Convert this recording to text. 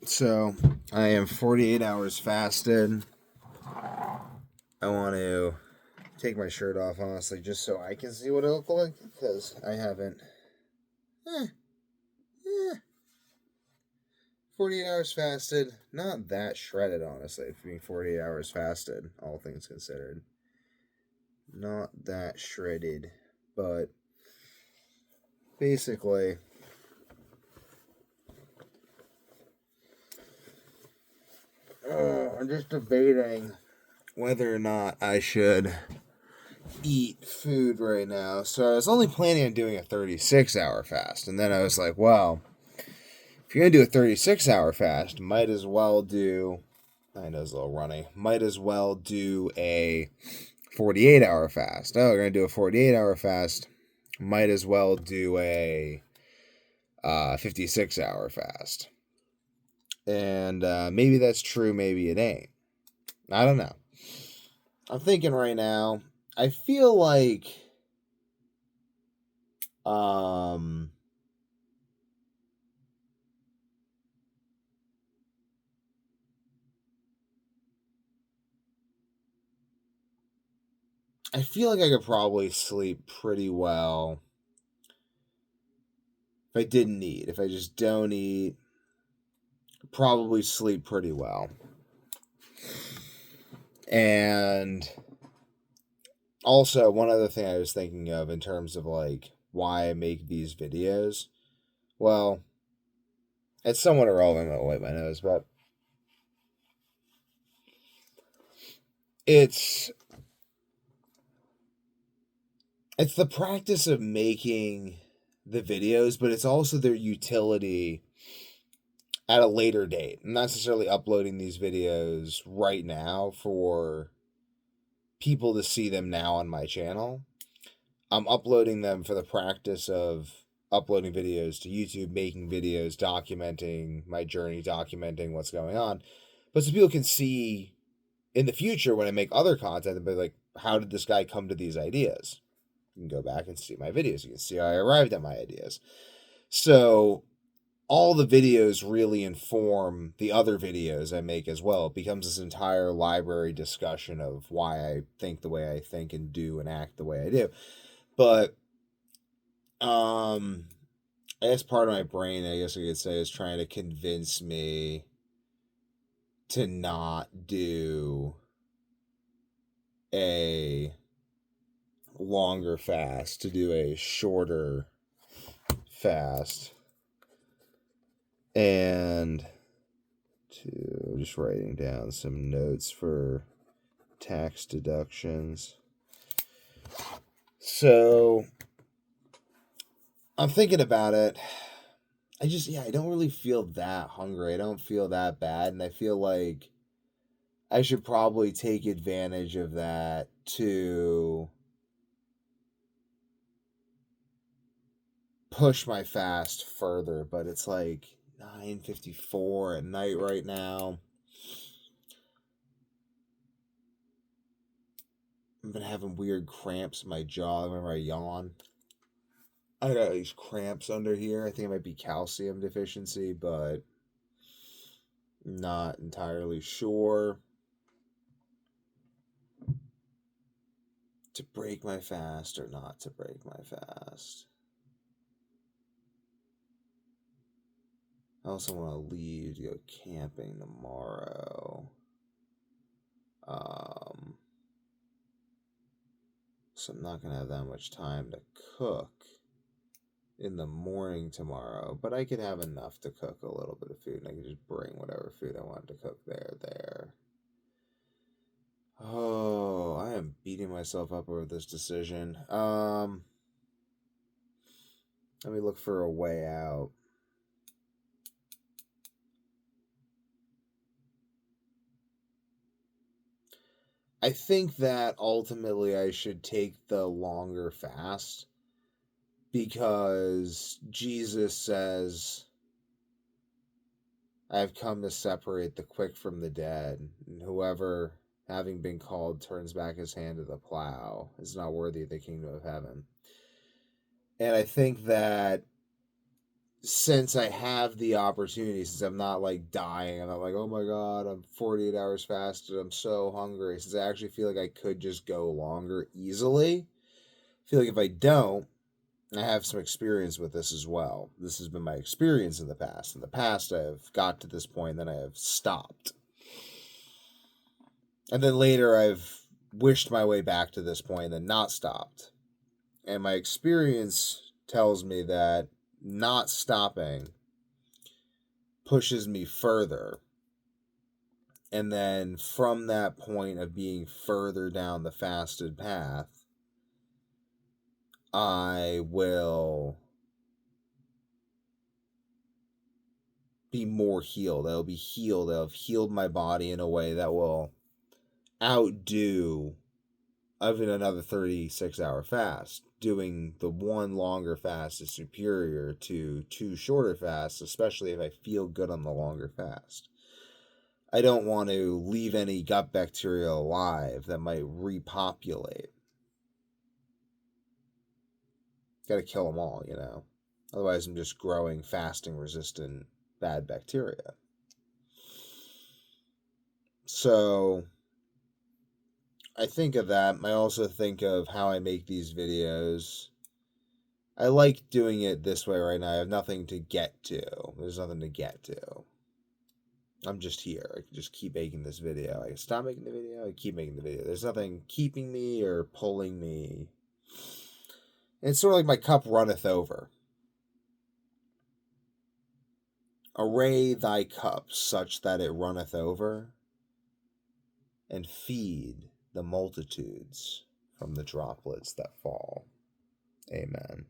So I am 48 hours fasted. I want to take my shirt off, honestly, just so I can see what it look like, because I haven't. Eh, eh, 48 hours fasted. Not that shredded, honestly, for being 48 hours fasted, all things considered. Not that shredded. But basically, I'm just debating whether or not I should eat food right now. So I was only planning on doing a 36-hour fast. And then I was like, well, if you're going to do a 36-hour fast, might as well do. I know it's a little runny. Might as well do a 48-hour fast. Oh, we're going to do a 48-hour fast. Might as well do a 56-hour fast. And maybe that's true, maybe it ain't. I don't know. I'm thinking right now, I feel like um I feel like I could probably sleep pretty well if I didn't eat. If I just don't eat, probably sleep pretty well. And also, one other thing I was thinking of in terms of like why I make these videos. Well, it's somewhat irrelevant. I'll wipe my nose, but it's it's the practice of making the videos, but it's also their utility at a later date. I'm not necessarily uploading these videos right now for people to see them now on my channel. I'm uploading them for the practice of uploading videos to YouTube, making videos, documenting my journey, documenting what's going on. But so people can see in the future when I make other content and be like, how did this guy come to these ideas? You can go back and see my videos. You can see how I arrived at my ideas. So all the videos really inform the other videos I make as well. It becomes this entire library discussion of why I think the way I think and do and act the way I do. But um I guess part of my brain, I guess I could say, is trying to convince me to not do a longer fast, to do a shorter fast. And to just writing down some notes for tax deductions. So I'm thinking about it. I don't really feel that hungry. I don't feel that bad. And I feel like I should probably take advantage of that to push my fast further. But it's like 9:54 at night right now. I've been having weird cramps in my jaw whenever I yawn. I got these cramps under here. I think it might be calcium deficiency, but not entirely sure. To break my fast or not to break my fast. I also want to leave to go camping tomorrow. Um, so I'm not gonna have that much time to cook in the morning tomorrow, but I could have enough to cook a little bit of food, and I could just bring whatever food I wanted to cook there. Oh, I am beating myself up over this decision. Let me look for a way out. I think that ultimately I should take the longer fast because Jesus says, I have come to separate the quick from the dead, and whoever, having been called, turns back his hand to the plow is not worthy of the kingdom of heaven. And I think that since I have the opportunity, since I'm not like dying, I'm not like, oh my god, I'm 48 hours fasted, I'm so hungry. Since I actually feel like I could just go longer easily, I feel like if I don't, I have some experience with this as well. This has been my experience in the past. In the past, I have got to this point, then I have stopped. And then later, I've wished my way back to this point and then not stopped. And my experience tells me that not stopping pushes me further. And then from that point of being further down the fasted path, I will be more healed. I'll be healed. I'll have healed my body in a way that will outdo even another 36-hour fast. Doing the one longer fast is superior to two shorter fasts, especially if I feel good on the longer fast. I don't want to leave any gut bacteria alive that might repopulate. Got to kill them all, you know. Otherwise, I'm just growing fasting resistant bad bacteria. So I think of that. I also think of how I make these videos. I like doing it this way right now. I have nothing to get to. There's nothing to get to. I'm just here. I can just keep making this video. I can stop making the video. I keep making the video. There's nothing keeping me or pulling me. It's sort of like my cup runneth over. Array thy cup such that it runneth over, and feed the multitudes from the droplets that fall. Amen.